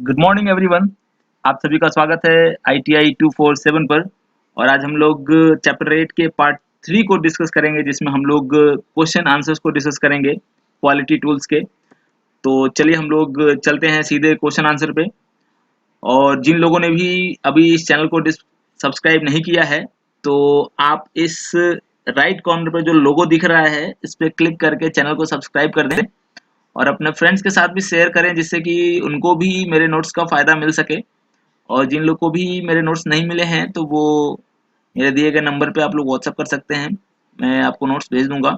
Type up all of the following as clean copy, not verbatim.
Good morning everyone. आप सभी का स्वागत है ITI 247 पर। और आज हम लोग चैप्टर 8 के पार्ट 3 को डिस्कस करेंगे, जिसमें हम लोग क्वेश्चन आंसर्स को डिस्कस करेंगे क्वालिटी टूल्स के। तो चलिए हम लोग चलते हैं सीधे क्वेश्चन आंसर पे। और जिन लोगों ने भी अभी इस चैनल को सब्सक्राइब नहीं किया है, तो आप इस राइट कॉर्नर पे जो लोगो दिख रहा है, इस पे क्लिक करके चैनल को सब्सक्राइब कर दें और अपने फ्रेंड्स के साथ भी शेयर करें, जिससे कि उनको भी मेरे नोट्स का फ़ायदा मिल सके। और जिन लोग को भी मेरे नोट्स नहीं मिले हैं, तो वो मेरे दिए गए नंबर पे आप लोग व्हाट्सअप कर सकते हैं, मैं आपको नोट्स भेज दूंगा।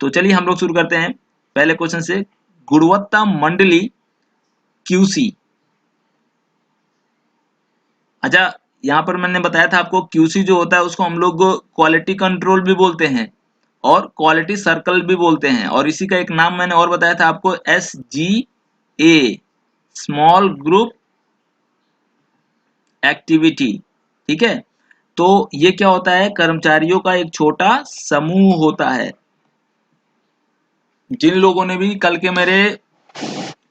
तो चलिए हम लोग शुरू करते हैं पहले क्वेश्चन से। गुणवत्ता मंडली QC। अच्छा, यहाँ पर मैंने बताया था आपको QC जो होता है उसको हम लोग क्वालिटी कंट्रोल भी बोलते हैं और क्वालिटी सर्कल भी बोलते हैं। और इसी का एक नाम मैंने और बताया था आपको, SGA, स्मॉल ग्रुप एक्टिविटी। ठीक है, तो ये क्या होता है, कर्मचारियों का एक छोटा समूह होता है। जिन लोगों ने भी कल के मेरे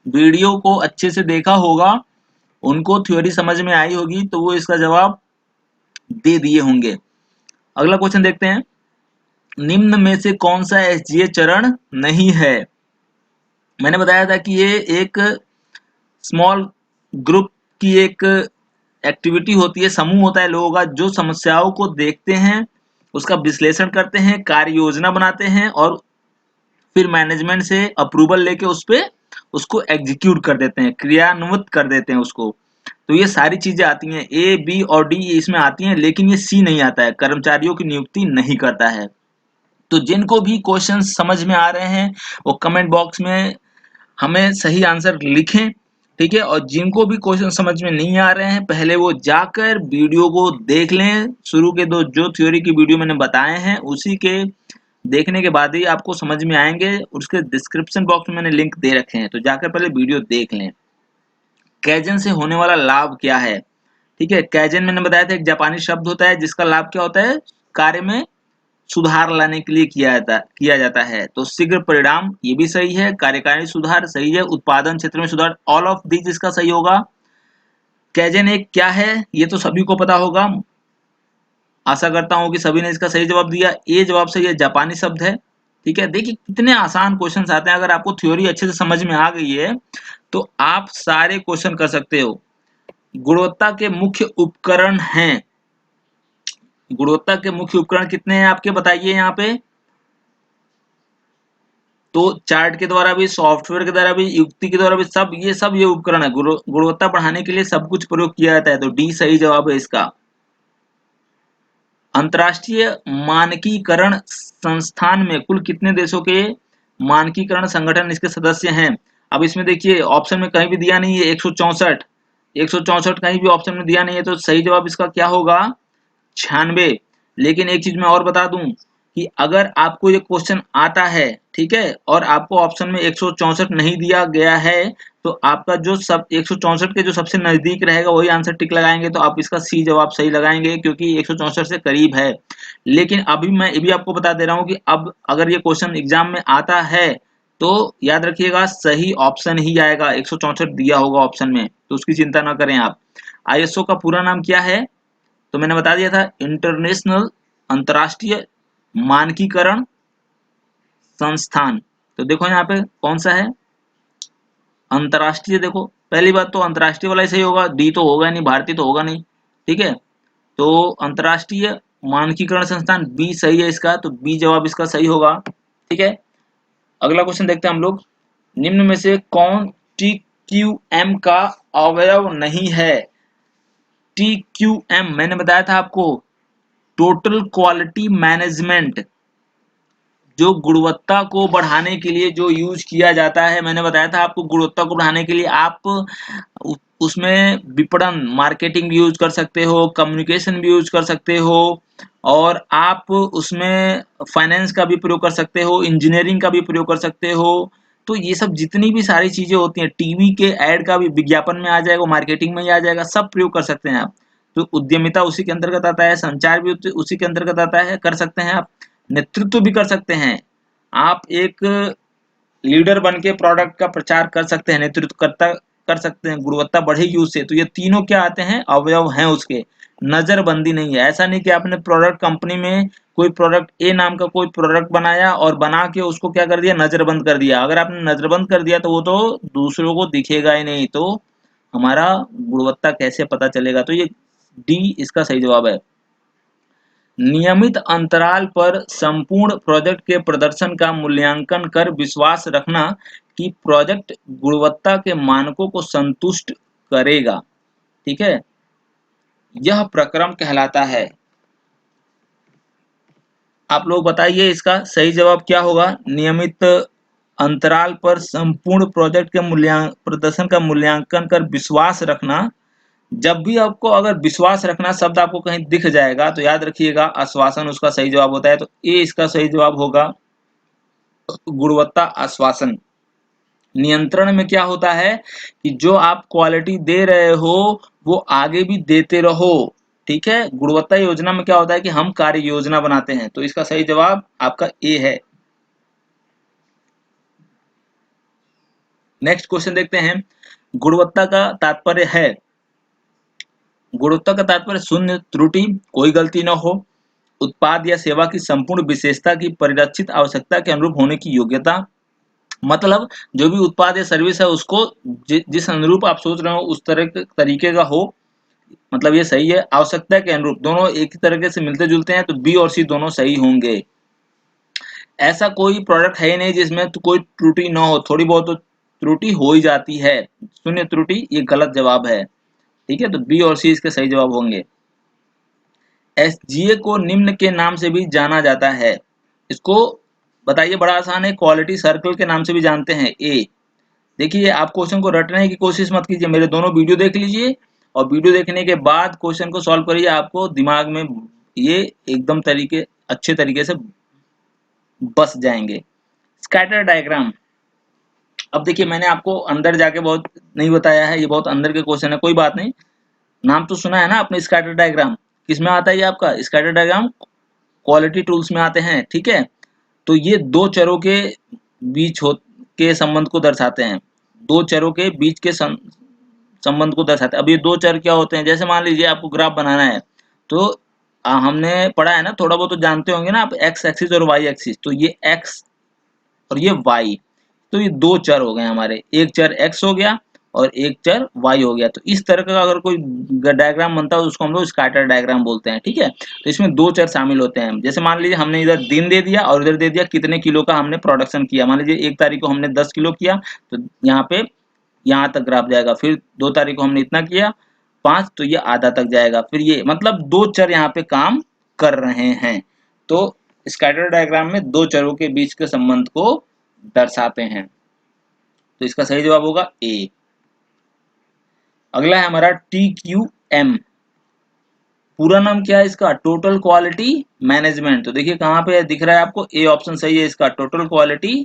वीडियो को अच्छे से देखा होगा, उनको थ्योरी समझ में आई होगी, तो वो इसका जवाब दे दिए होंगे। अगला क्वेश्चन देखते हैं। निम्न में से कौन सा SGA चरण नहीं है? मैंने बताया था कि ये एक स्मॉल ग्रुप की एक एक्टिविटी होती है, समूह होता है लोगों का, जो समस्याओं को देखते हैं, उसका विश्लेषण करते हैं, कार्य योजना बनाते हैं और फिर मैनेजमेंट से अप्रूवल लेके उस पे उसको एग्जीक्यूट कर देते हैं, क्रियान्वित कर देते हैं उसको। तो ये सारी चीजें आती हैं, A, B और D इसमें आती हैं, लेकिन ये C नहीं आता है, कर्मचारियों की नियुक्ति नहीं करता है। तो जिनको भी क्वेश्चन समझ में आ रहे हैं, वो कमेंट बॉक्स में हमें सही आंसर लिखें। ठीक है, और जिनको भी क्वेश्चन समझ में नहीं आ रहे हैं, पहले वो जाकर वीडियो को देख लें। शुरू के दो जो थ्योरी की वीडियो मैंने बताए हैं, उसी के देखने के बाद ही आपको समझ में आएंगे। उसके डिस्क्रिप्शन बॉक्स में मैंने लिंक दे रखे हैं, तो जाकर पहले वीडियो देख लें। कैजन से होने वाला लाभ क्या है? ठीक है, कैजन मैंने बताया था एक जापानी शब्द होता है, जिसका लाभ क्या होता है, कार्य में सुधार लाने के लिए किया जाता है। तो शीघ्र परिणाम, ये भी सही है। कार्यकारी सुधार सही है। उत्पादन क्षेत्र में सुधार, ऑल ऑफ दीज इसका सही होगा। कैजन एक क्या है, ये तो सभी को पता होगा। आशा करता हूं कि सभी ने इसका सही जवाब दिया। ये जवाब सही है, जापानी शब्द है। ठीक है, देखिए कितने आसान क्वेश्चंस आते हैं। अगर आपको थ्योरी अच्छे से समझ में आ गई है, तो आप सारे क्वेश्चन कर सकते हो। गुणवत्ता के मुख्य उपकरण हैं। गुणवत्ता के मुख्य उपकरण कितने हैं आपके, बताइए यहाँ पे। तो चार्ट के द्वारा भी, सॉफ्टवेयर के द्वारा भी, युक्ति के द्वारा भी, सब ये उपकरण है। गुणवत्ता बढ़ाने के लिए सब कुछ प्रयोग किया जाता है। तो डी सही जवाब है इसका। अंतर्राष्ट्रीय मानकीकरण संस्थान में कुल कितने देशों के मानकीकरण संगठन इसके सदस्य हैं? अब इसमें देखिए ऑप्शन में कहीं भी दिया नहीं है 164। 164 कहीं भी ऑप्शन में दिया नहीं है, तो सही जवाब इसका क्या होगा, 96। लेकिन एक चीज मैं और बता दूं कि अगर आपको ये क्वेश्चन आता है, ठीक है, और आपको ऑप्शन में 164 नहीं दिया गया है, तो आपका जो सब 164 के जो सबसे नजदीक रहेगा वही आंसर टिक लगाएंगे, तो आप इसका सी जवाब सही लगाएंगे, क्योंकि 164 से करीब है। लेकिन अभी मैं ये भी आपको बता दे रहा हूँ कि अब अगर ये क्वेश्चन एग्जाम में आता है, तो याद रखिएगा सही ऑप्शन ही आएगा। 164 दिया होगा ऑप्शन में, तो उसकी चिंता ना करें आप। ISO का पूरा नाम क्या है? तो मैंने बता दिया था, इंटरनेशनल, अंतर्राष्ट्रीय मानकीकरण संस्थान। तो देखो यहाँ पे कौन सा है, अंतर्राष्ट्रीय। देखो पहली बात तो अंतर्राष्ट्रीय वाला ही सही होगा, डी तो होगा नहीं, भारतीय तो होगा नहीं। ठीक है, तो अंतर्राष्ट्रीय मानकीकरण संस्थान बी सही है इसका, तो बी जवाब इसका सही होगा। ठीक है, अगला क्वेश्चन देखते हैं हम लोग। निम्न में से कौन TQM का अवयव नहीं है? TQM मैंने बताया था आपको, टोटल क्वालिटी मैनेजमेंट, जो गुणवत्ता को बढ़ाने के लिए जो यूज किया जाता है। मैंने बताया था आपको, गुणवत्ता को बढ़ाने के लिए आप उसमें विपणन, मार्केटिंग भी यूज कर सकते हो, कम्युनिकेशन भी यूज कर सकते हो, और आप उसमें फाइनेंस का भी प्रयोग कर सकते हो, इंजीनियरिंग का भी प्रयोग कर सकते हो। तो ये सब जितनी भी सारी चीजें होती हैं, टीवी के ऐड का भी विज्ञापन में आ जाएगा, मार्केटिंग में ही आ जाएगा, सब प्रयोग कर सकते हैं आप। तो उद्यमिता उसी के अंतर्गत आता है, संचार भी उसी के अंतर्गत आता है, कर सकते हैं आप। नेतृत्व भी कर सकते हैं, आप एक लीडर बन के प्रोडक्ट का प्रचार कर सकते हैं, नेतृत्व करता कर सकते हैं, गुणवत्ता बढ़ेगी उससे। तो ये तीनों क्या आते हैं, अवयव हैं उसके। नजरबंदी नहीं है, ऐसा नहीं कि आपने प्रोडक्ट कंपनी में कोई प्रोडक्ट ए नाम का कोई प्रोडक्ट बनाया और बना के उसको क्या कर दिया, नजरबंद कर दिया। अगर आपने नजरबंद कर दिया तो वो तो दूसरों को दिखेगा ही नहीं, तो हमारा गुणवत्ता कैसे पता चलेगा। तो ये डी इसका सही जवाब है। नियमित अंतराल पर संपूर्ण प्रोजेक्ट के प्रदर्शन का मूल्यांकन कर विश्वास रखना कि प्रोजेक्ट गुणवत्ता के मानकों को संतुष्ट करेगा, ठीक है, यह प्रक्रम कहलाता है। आप लोग बताइए इसका सही जवाब क्या होगा। नियमित अंतराल पर संपूर्ण प्रोजेक्ट के प्रदर्शन का मूल्यांकन कर विश्वास रखना। जब भी आपको अगर विश्वास रखना शब्द आपको कहीं दिख जाएगा तो याद रखिएगा आश्वासन उसका सही जवाब होता है। तो ए इसका सही जवाब होगा, गुणवत्ता आश्वासन। नियंत्रण में क्या होता है कि जो आप क्वालिटी दे रहे हो वो आगे भी देते रहो, ठीक है। गुणवत्ता योजना में क्या होता है कि हम कार्य योजना बनाते हैं। तो इसका सही जवाब आपका ए है। नेक्स्ट क्वेश्चन देखते हैं। गुणवत्ता का तात्पर्य है, गुणवत्ता का तात्पर्य शून्य त्रुटि, कोई गलती न हो, उत्पाद या सेवा की संपूर्ण विशेषता की परिलक्षित आवश्यकता के अनुरूप होने की योग्यता। मतलब जो भी उत्पाद या सर्विस है उसको जिस अनुरूप आप सोच रहे हो उस तरह के तरीके का हो, मतलब ये सही है। आवश्यकता के अनुरूप, दोनों एक ही तरीके से मिलते जुलते हैं तो बी और सी दोनों सही होंगे। ऐसा कोई प्रोडक्ट है ही नहीं जिसमें तो कोई त्रुटि ना हो, थोड़ी बहुत तो त्रुटि हो ही जाती है। शून्य त्रुटि ये गलत जवाब है, ठीक है। तो बी और सी इसके सही जवाब होंगे। एसजीए को निम्न के नाम से भी जाना जाता है, इसको बताइए, बड़ा आसान है, क्वालिटी सर्कल के नाम से भी जानते हैं। ए देखिए, आप क्वेश्चन को रटने की कोशिश मत कीजिए, मेरे दोनों वीडियो देख लीजिए और वीडियो देखने के बाद क्वेश्चन को सॉल्व करिए, आपको दिमाग में ये एकदम अच्छे तरीके से बस जाएंगे। स्कैटर डायग्राम, अब देखिए मैंने आपको अंदर जाके बहुत नहीं बताया है, ये बहुत अंदर के क्वेश्चन है, कोई बात नहीं। नाम तो सुना है ना आपने स्कैटर डायग्राम, किसमें आता है ये आपका स्कैटर डायग्राम, क्वालिटी टूल्स में आते हैं, ठीक है। तो ये दो चरों के बीच के संबंध को दर्शाते हैं, दो चरों के बीच के संबंध को दर्शाते हैं। अब ये दो चर क्या होते हैं, जैसे मान लीजिए आपको ग्राफ बनाना है तो हमने पढ़ा है ना, थोड़ा बहुत तो जानते होंगे ना आप, एक्स एक्सिस और वाई एक्सिस। तो ये एक्स और ये वाई, तो ये दो चर हो गए हमारे, एक चर एक्स हो गया और एक चर वाई हो गया। तो इस तरह का अगर कोई डायग्राम बनता है तो उसको हम लोग स्कैटर डायग्राम बोलते हैं, ठीक है। तो इसमें दो चर शामिल होते हैं, जैसे मान लीजिए हमने इधर दिन दे दिया और इधर दे दिया कितने किलो का हमने प्रोडक्शन किया। मान लीजिए 1 तारीख को हमने 10 किलो किया, तो यहाँ पे यहाँ तक ग्राफ जाएगा। फिर 2 तारीख को हमने इतना किया 5, तो ये आधा तक जाएगा। फिर ये मतलब दो चर यहाँ पे काम कर रहे हैं। तो स्कैटर डायग्राम में दो चरों के बीच के संबंध को दर्शाते हैं। तो इसका सही जवाब होगा ए। अगला है हमारा TQM, पूरा नाम क्या है इसका, टोटल क्वालिटी मैनेजमेंट। तो देखिए कहाँ पे दिख रहा है आपको, ए ऑप्शन सही है इसका, टोटल क्वालिटी,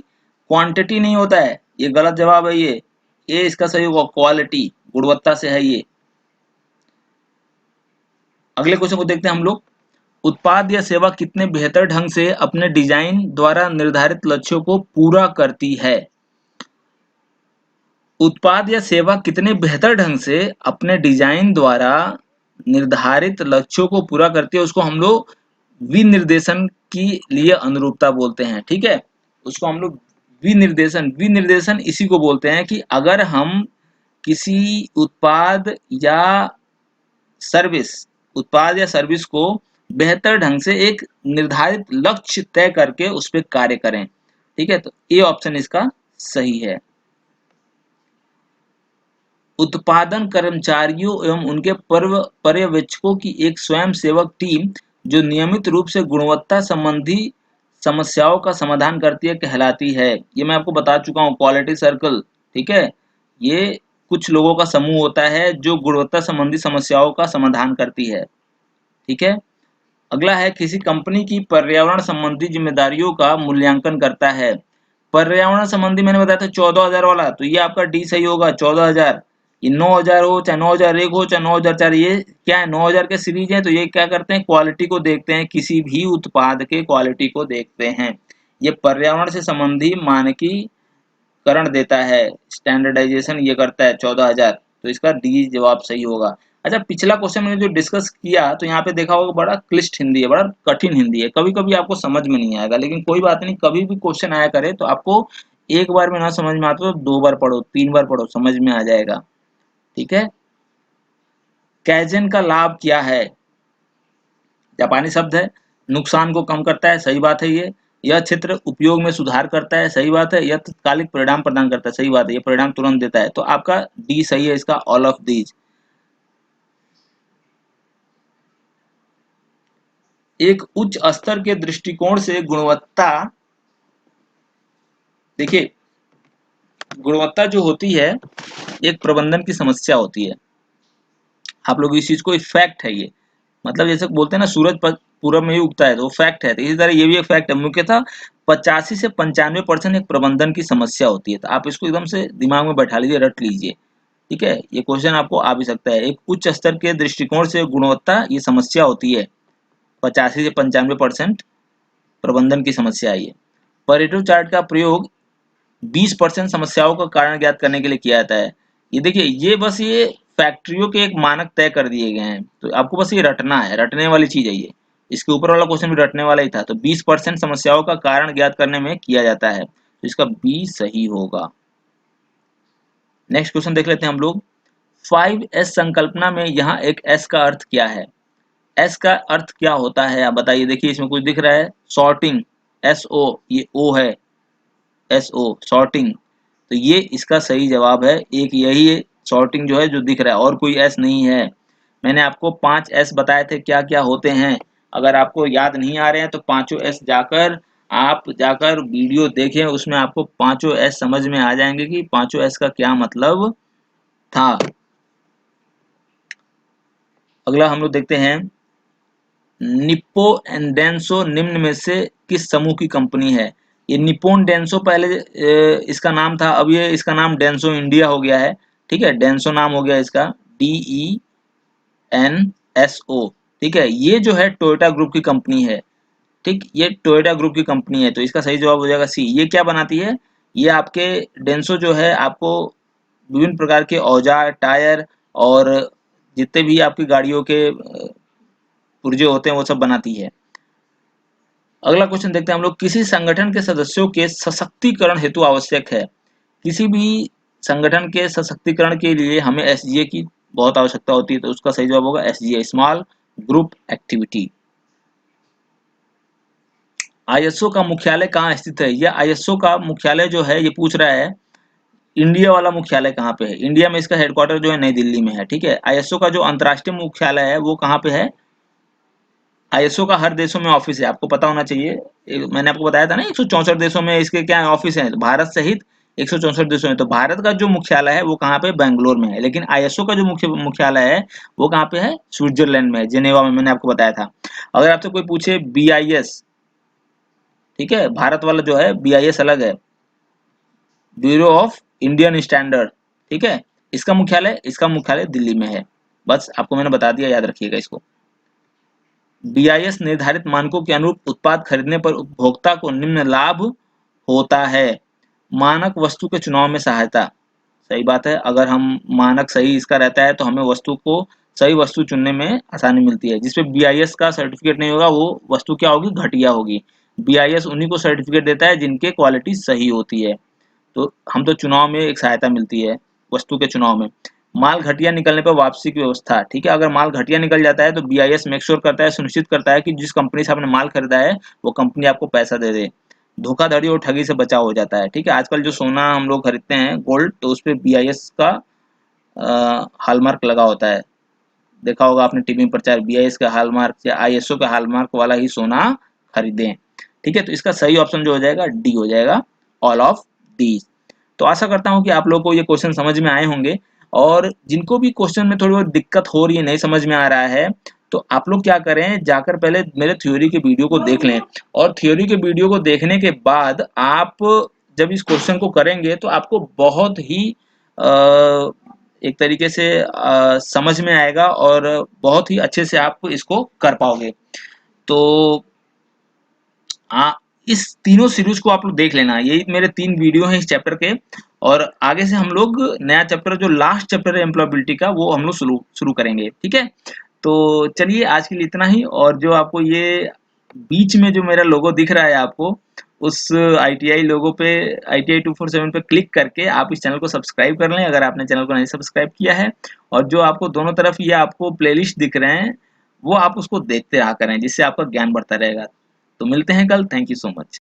क्वांटिटी नहीं होता है, ये गलत जवाब है ये, ए इसका सही होगा, क्वालिटी गुणवत्ता से है ये। अगले क्वेश्चन को देखते हैं हम लोग। उत्पाद या सेवा कितने बेहतर ढंग से अपने डिजाइन द्वारा निर्धारित लक्ष्यों को पूरा करती है। उत्पाद या सेवा कितने बेहतर ढंग से अपने डिजाइन द्वारा निर्धारित लक्ष्यों को पूरा करती है, उसको हम लोग विनिर्देशन के लिए अनुरूपता बोलते हैं, ठीक है। उसको हम लोग विनिर्देशन इसी को बोलते हैं कि अगर हम किसी उत्पाद या सर्विस को बेहतर ढंग से एक निर्धारित लक्ष्य तय करके उस पर कार्य करें, ठीक है। तो ए ऑप्शन इसका सही है। उत्पादन कर्मचारियों एवं उनके पर्यवेक्षकों की एक स्वयंसेवक टीम जो नियमित रूप से गुणवत्ता संबंधी समस्याओं का समाधान करती है कहलाती है। ये मैं आपको बता चुका हूँ, क्वालिटी सर्कल, ठीक है। ये कुछ लोगों का समूह होता है जो गुणवत्ता संबंधी समस्याओं का समाधान करती है, ठीक है। अगला है किसी कंपनी की पर्यावरण संबंधी जिम्मेदारियों का मूल्यांकन करता है। पर्यावरण संबंधी मैंने बताया था 14,000 वाला, तो ये आपका डी सही होगा, 14,000। ये 9,000 हो चाहे 9,001 हो चाहे 9,004, ये क्या है 9,000 के सीरीज है। तो ये क्या करते हैं, क्वालिटी को देखते हैं, किसी भी उत्पाद के क्वालिटी को देखते हैं। ये पर्यावरण से संबंधी मानकीकरण करण देता है, स्टैंडर्डाइजेशन ये करता है 14,000, तो इसका डी जवाब सही होगा। अच्छा, पिछला क्वेश्चन मैंने जो डिस्कस किया तो यहाँ पे देखा होगा बड़ा क्लिष्ट हिंदी है, बड़ा कठिन हिंदी है, कभी कभी आपको समझ में नहीं आएगा, लेकिन कोई बात नहीं, कभी भी क्वेश्चन आया करे तो आपको एक बार में ना समझ में आता तो 2 बार पढ़ो, 3 बार पढ़ो, समझ में आ जाएगा। ठीक है। कैजन का लाभ क्या है? जापानी शब्द है, नुकसान को कम करता है, सही बात है ये। यह क्षेत्र उपयोग में सुधार करता है, सही बात है। यह तत्कालिक परिणाम प्रदान करता है, सही बात है, ये परिणाम तुरंत देता है, तो आपका डी सही है इसका, ऑल ऑफ दीज। एक उच्च स्तर के दृष्टिकोण से गुणवत्ता, देखिए गुणवत्ता जो होती है एक प्रबंधन की समस्या होती है, आप लोग इस चीज को, फैक्ट है ये, मतलब जैसे बोलते हैं ना सूरज पूरब में ही उगता है, तो वो फैक्ट है, तो इसी तरह ये भी एक फैक्ट है। मुख्यतः 85 से 95% एक प्रबंधन की समस्या होती है, तो आप इसको एकदम से दिमाग में बैठा लीजिए, रट लीजिए। ठीक है, ये क्वेश्चन आपको आ भी सकता है। एक उच्च स्तर के दृष्टिकोण से गुणवत्ता ये समस्या होती है, 85 से 95% प्रबंधन की समस्या है ये। परेटो चार्ट का प्रयोग 20% समस्याओं का कारण ज्ञात करने के लिए किया जाता है। ये देखिए, ये बस ये फैक्ट्रियों के एक मानक तय कर दिए गए हैं, तो आपको बस ये रटना है, रटने वाली चीज है ये। इसके ऊपर वाला क्वेश्चन भी रटने वाला ही था। तो 20% समस्याओं का कारण ज्ञात करने में किया जाता है, तो इसका बी सही होगा। नेक्स्ट क्वेश्चन देख लेते हैं हम लोग। 5S संकल्पना में यहाँ एक S का अर्थ क्या है? S का अर्थ क्या होता है आप बताइए। देखिए इसमें कुछ दिख रहा है, सॉर्टिंग, SO, ये O है, SO सॉर्टिंग, तो ये इसका सही जवाब है। एक यही है सॉर्टिंग जो है जो दिख रहा है, और कोई एस नहीं है। मैंने आपको 5 एस बताए थे क्या क्या होते हैं, अगर आपको याद नहीं आ रहे हैं तो पांचों एस जाकर वीडियो देखें, उसमें आपको पांचों एस समझ में आ जाएंगे कि पांचों एस का क्या मतलब था। अगला हम लोग देखते हैं, निप्पो एंड डेंसो निम्न में से किस समूह की कंपनी है? ये निप्पोन डेंसो पहले इसका नाम था, अब ये इसका नाम डेंसो इंडिया हो गया है। ठीक है, डेंसो नाम हो गया इसका, DENSO। ठीक है, ये जो है टोयोटा ग्रुप की कंपनी है। ठीक, ये टोयोटा ग्रुप की कंपनी है, तो इसका सही जवाब हो जाएगा सी। ये क्या बनाती है? ये आपके डेंसो जो है आपको विभिन्न प्रकार के औजार, टायर और जितने भी आपकी गाड़ियों के पुर्जे होते हैं वो सब बनाती है। अगला क्वेश्चन देखते हैं हम लोग, किसी संगठन के सदस्यों के सशक्तिकरण हेतु आवश्यक है? किसी भी संगठन के सशक्तिकरण के लिए हमें एसजीए की बहुत आवश्यकता होती है, तो उसका सही जवाब होगा एसजीए, स्मॉल ग्रुप एक्टिविटी। आईएसओ का मुख्यालय कहाँ स्थित है? यह आईएसओ का मुख्यालय जो है, ये पूछ रहा है इंडिया वाला मुख्यालय कहाँ पे है। इंडिया में इसका हेडक्वार्टर जो है नई दिल्ली में है। ठीक है, आईएसओ का जो अंतर्राष्ट्रीय मुख्यालय है वो कहाँ पे है? आईएसओ का हर देशों में ऑफिस है, आपको पता होना चाहिए। मैंने आपको बताया था ना 164 देशों में इसके क्या ऑफिस हैं, तो भारत सहित 164 देशों में। तो भारत का जो मुख्यालय है वो कहाँ पे? बेंगलोर में है। लेकिन आईएसओ का जो मुख्यालय है वो कहाँ पे है? स्विट्जरलैंड में है, जेनेवा में, मैंने आपको बताया था। अगर आपसे कोई पूछे बीआईएस, ठीक है, भारत वाला जो है बीआईएस अलग है, ब्यूरो ऑफ इंडियन स्टैंडर्ड। ठीक है, इसका मुख्यालय दिल्ली में है। बस आपको मैंने बता दिया, याद रखिएगा इसको। बीआईएस निर्धारित मानकों के अनुरूप उत्पाद खरीदने पर उपभोक्ता को निम्न लाभ होता है। मानक वस्तु के चुनाव में सहायता, सही बात है, अगर हम मानक सही इसका रहता है तो हमें वस्तु को सही वस्तु चुनने में आसानी मिलती है। जिसपे बीआईएस का सर्टिफिकेट नहीं होगा वो वस्तु क्या होगी? घटिया होगी। बीआईएस उन्हीं को सर्टिफिकेट देता है जिनके क्वालिटी सही होती है, तो हम तो चुनाव में एक सहायता मिलती है वस्तु के चुनाव में। माल घटिया निकलने पर वापसी की व्यवस्था, ठीक है, अगर माल घटिया निकल जाता है तो बीआईएस मेक श्योर करता है, सुनिश्चित करता है कि जिस कंपनी से आपने माल खरीदा है वो कंपनी आपको पैसा दे दे। धोखाधड़ी और ठगी से बचाव हो जाता है। ठीक है, आजकल जो सोना हम लोग खरीदते हैं गोल्ड, तो उस पर बीआईएस का हॉलमार्क लगा होता है। देखा होगा आपने टीवी में प्रचार, बीआईएस का हॉलमार्क या आईएसओ का हॉलमार्क वाला ही सोना खरीदें। ठीक है, तो इसका सही ऑप्शन जो हो जाएगा डी हो जाएगा, ऑल ऑफ दीज। तो आशा करता हूं कि आप लोगों को ये क्वेश्चन समझ में आए होंगे, और जिनको भी क्वेश्चन में थोड़ी बहुत दिक्कत हो रही है, नहीं समझ में आ रहा है, तो आप लोग क्या करें, जाकर पहले मेरे थ्योरी के वीडियो को देख लें, और थ्योरी के वीडियो को देखने के बाद आप जब इस क्वेश्चन को करेंगे तो आपको बहुत ही एक तरीके से समझ में आएगा और बहुत ही अच्छे से आप इसको कर पाओगे। तो इस तीनों सीरीज को आप लोग देख लेना। यही मेरे 3 वीडियो हैं इस चैप्टर के, और आगे से हम लोग नया चैप्टर, जो लास्ट चैप्टर है एम्प्लॉयबिलिटी का, वो हम लोग शुरू करेंगे। ठीक है, तो चलिए आज के लिए इतना ही। और जो आपको ये बीच में जो मेरा लोगो दिख रहा है आपको, उस ITI लोगो पे, ITI 247 पे क्लिक करके आप इस चैनल को सब्सक्राइब कर लें अगर आपने चैनल को नहीं सब्सक्राइब किया है। और जो आपको दोनों तरफ ये आपको प्लेलिस्ट दिख रहे हैं, वो आप उसको देखते रहा करें, जिससे आपका ज्ञान बढ़ता रहेगा। तो मिलते हैं कल। Thank you so much.